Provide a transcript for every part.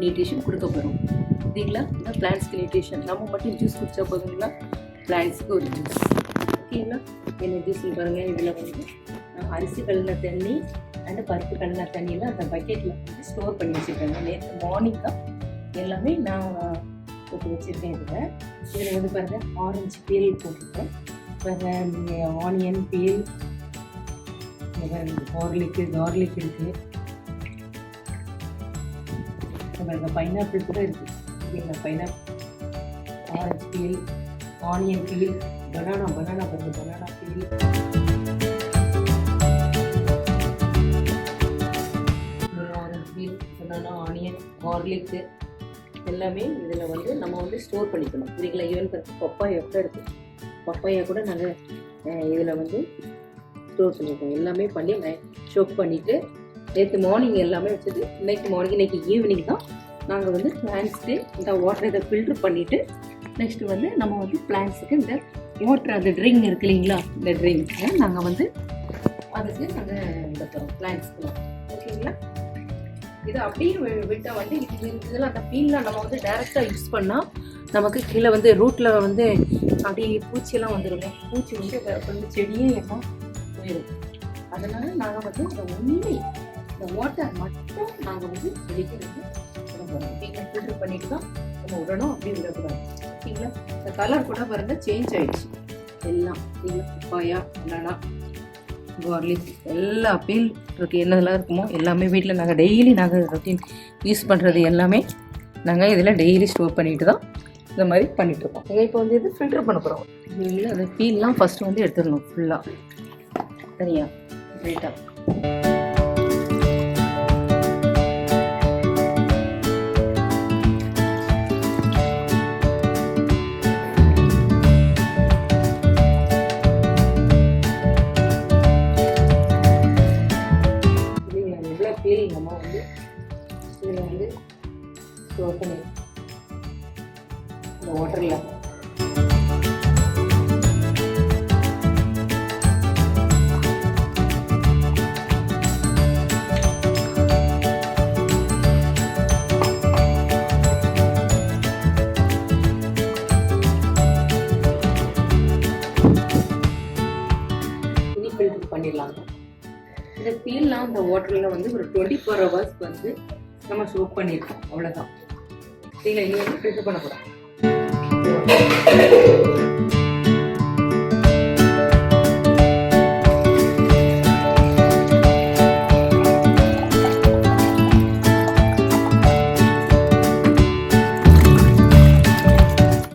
Nutrition கொடுக்க போகிறோம். சரிங்களா? இந்த பிளான்ட்ஸ்க்கு நியூட்ரிஷன் நம்ம மட்டும் ஜூஸ் குடிச்சா போதுங்களா? பிளான்ட்ஸுக்கு ஒரு ஜூஸ். ஓகேங்களா? என்ன ஜூஸ்ன்னு பாருங்கள். இதில் வந்து அரிசி கழுவின தண்ணி அண்ட் பருப்பு கழுவின தண்ணியெல்லாம் அந்த பக்கெட்டில் வந்து ஸ்டோர் பண்ணி வச்சுருக்கேங்க. நேற்று மார்னிங் தான் எல்லாமே நான் போட்டு வச்சுருக்கேன். இதில் வந்து பாருங்கள் ஆரஞ்சு பீல் போட்டிருக்கேன். பாருங்கள் ஆனியன் பீல், கார்லிக் இருக்குது. பாருங்கள் பைனாப்பிள் கூட இருக்குது. சரிங்களா? Pineapple, orange peel, onion peel, banana பாருங்கள், banana peel, orange peel, banana, onion, garlic எல்லாமே இதில் வந்து நம்ம வந்து ஸ்டோர் பண்ணிக்கணும். சரிங்களா? ஈவன் பப்பாயா கூட இருக்குது. பப்பாயா கூட நாங்கள் இதில் வந்து ஸ்டோர் பண்ணியிருக்கோம். எல்லாமே பண்ணி ஷோக் பண்ணிவிட்டு நேற்று மார்னிங் எல்லாமே வச்சது. இன்னைக்கு ஈவினிங் தான் நாங்கள் வந்து பிளான்ட்ஸ்க்கு இந்த வாட்டரை இதை ஃபில்ட்ரு பண்ணிவிட்டு நெக்ஸ்ட்டு வந்து நம்ம வந்து பிளான்ட்ஸுக்கு இந்த வாட்டர் அந்த ட்ரிங்க் இருக்கு இல்லைங்களா? இந்த ட்ரிங்க்கை நாங்கள் வந்து அதுக்கு நாங்கள் இந்த தரோம் பிளான்ட்ஸ்க்குலாம். ஓகேங்களா? இதை அப்படியே விட்டால் வந்து இதெல்லாம் அந்த பீல்லாம் நம்ம வந்து டைரெக்டாக யூஸ் பண்ணால் நமக்கு கீழே வந்து ரூட்டில் வந்து அப்படியே பூச்சியெல்லாம் வந்துடுங்க. பூச்சி வந்து செடியே எல்லாம் போயிடும். அதனால் நாங்கள் வந்து இந்த வாட்டர் மட்டும் நாங்கள் வந்து செடிக்கு வந்து விடணும். ஓகேங்களா? ஃபில்டர் பண்ணிட்டு தான் நம்ம விடணும். அப்படி விடக்கூடாது. ஓகேங்களா? இந்த கலர் கூட பாருங்க சேஞ்ச் ஆகிடுச்சு எல்லாம். ஓகேங்களா? பப்பாயா, பனானா, கார்லிக் எல்லா பீல் இருக்குது. என்னதெல்லாம் இருக்குமோ எல்லாமே வீட்டில் நாங்கள் டெய்லி ரொட்டீன் யூஸ் பண்ணுறது எல்லாமே நாங்கள் இதில் டெய்லி ஸ்டோர் பண்ணிட்டு தான் இந்த மாதிரி பண்ணிகிட்ருக்கோம். இப்போ வந்து இது ஃபில்டர் பண்ண போகிறோம். இல்லைங்களா? அந்த பீல்லாம் ஃபஸ்ட்டு வந்து எடுத்துடணும் ஃபுல்லாக தனியாக ரைட்டாக. எவ்வளோ பீல் நம்ம வந்து இதில் வந்து ஸ்டோர் பண்ணி இந்த வாட்டரில் ஃபில்டர் பண்ணிடலாங்க. இந்த பீல்லாம் அந்த வாட்டரில் வந்து ஒரு 24 hours வந்து நம்ம சோக் பண்ணியிருக்கோம். அவ்வளோதான். சரிங்களா? இனி வந்து ஃபில்டர் பண்ண போகிறோம்.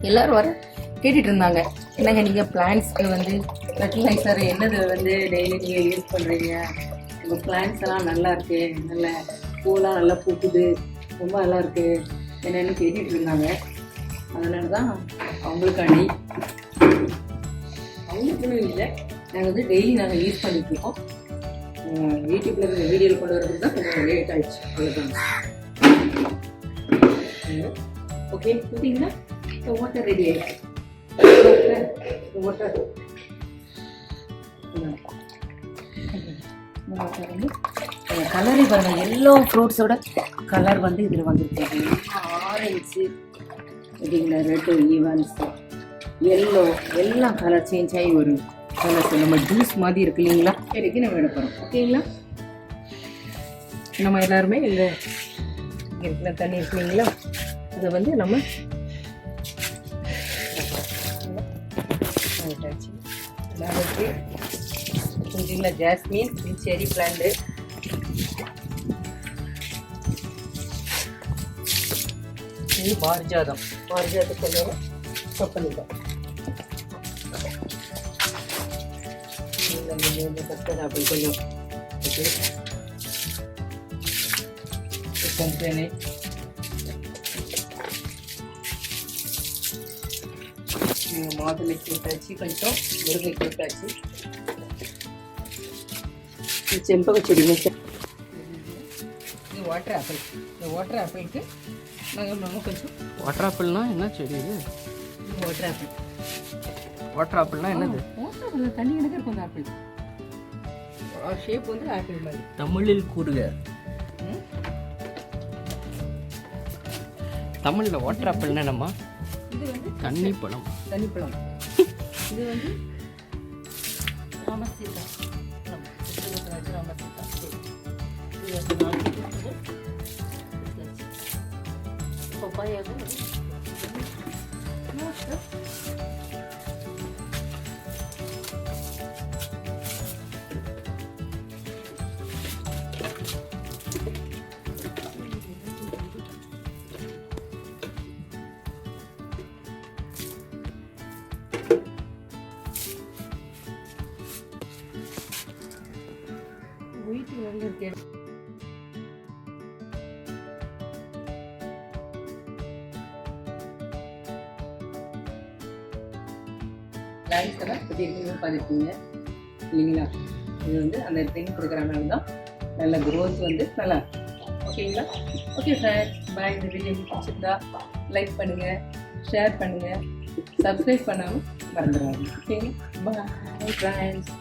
எல்லாரும் வர கேட்டுட்டு இருந்தாங்க, என்னங்க நீங்கள் பிளான்ட்ஸ்க்கு வந்து ஃபெர்டிலைசர் என்னது வந்து டெய்லி நீங்கள் யூஸ் பண்ணுறீங்க? உங்கள் பிளான்ட்ஸ் எல்லாம் நல்லா இருக்கு, நல்ல பூலாம் நல்லா பூக்குது, ரொம்ப நல்லா இருக்கு என்னென்னு கேட்டுட்டு இருந்தாங்க. அதனால தான் அவங்களுக்குன்னு இல்லை, நாங்கள் வந்து டெய்லி யூஸ் பண்ணிகிட்ருக்கோம். யூடியூப்பில் இருக்கிற வீடியோவில் கொண்டு வரதுக்கு தான் கொஞ்சம் லேட் ஆகிடுச்சு. அவ்வளோதான். ஓகே, பார்த்தீங்கன்னா வாட்டர் ரெடி ஆகிடுச்சு. வாட்டர் வந்து கலரே பாருங்கள். எல்லோ ஃப்ரூட்ஸோட கலர் வந்து இதில் வந்துருக்கு. ஆரஞ்சு அப்படிங்களா, ரெட்டு, ஈவன்ஸ், எல்லோ எல்லாம் கலர் சேஞ்ச் ஆகி ஒரு கலர்ஸ் நம்ம ஜூஸ் மாதிரி இருக்கு இல்லைங்களா? சரிக்கு நம்ம எடுப்போம். ஓகேங்களா? நம்ம எல்லாருமே இந்த இருக்கிற தண்ணி இருக்கு இல்லைங்களா, அதை வந்து நம்ம கொஞ்சங்களா ஜாஸ்மின், செரி பிளான்ட், இது பாரிஜாதம் கொஞ்சம் ஸ்டப் பண்ணிட்டோம். அப்படி கொஞ்சம் மாதுளை போட்டாச்சு, கொஞ்சம் முருங்கை போட்டாச்சு, செம்பக செடி. இது வாட்டர் ஆப்பிள். இந்த வாட்டர் ஆப்பிளுக்கு நாங்கள் கொஞ்சம் வாட்டர் ஆப்பிள்னா என்ன செடி இது? Water apple. வாட்டர் ஆப்பிள்னா என்னது? வாட்டர் ஆப்பிள் தண்ணி கணக்கு இருக்கும். அந்த ஆப்பிள் ஷேப் வந்து ஆப்பிள் மாதிரி. தமிழில் கூறுக. தமிழ்ல வாட்டர் ஆப்பிள்னா என்னம்மா? இது வந்து தண்ணி பழம். தனிப்பழம். இது வந்து ராமசீதா பழம். ராமசீதா. இது வந்து 4 பப்பாயாவும் வீட்டுக்கு வந்து இருக்கேன். லைன்ஸ் எல்லாம் பற்றி இருக்குன்னு பார்த்துருக்கீங்க இல்லைங்களா? இது வந்து அந்த ட்ரெயின் கொடுக்குறனால தான் நல்ல க்ரோத் வந்து நல்லா ஓகேங்களா? ஓகே ஃப்ரெண்ட்ஸ், பாய். இந்த வீடியோ பிடிச்சிருந்தா லைக் பண்ணுங்கள், ஷேர் பண்ணுங்கள், சப்ஸ்கிரைப் பண்ணாமல் மறந்துடாதீங்க. ஓகேங்களா? Bye friends.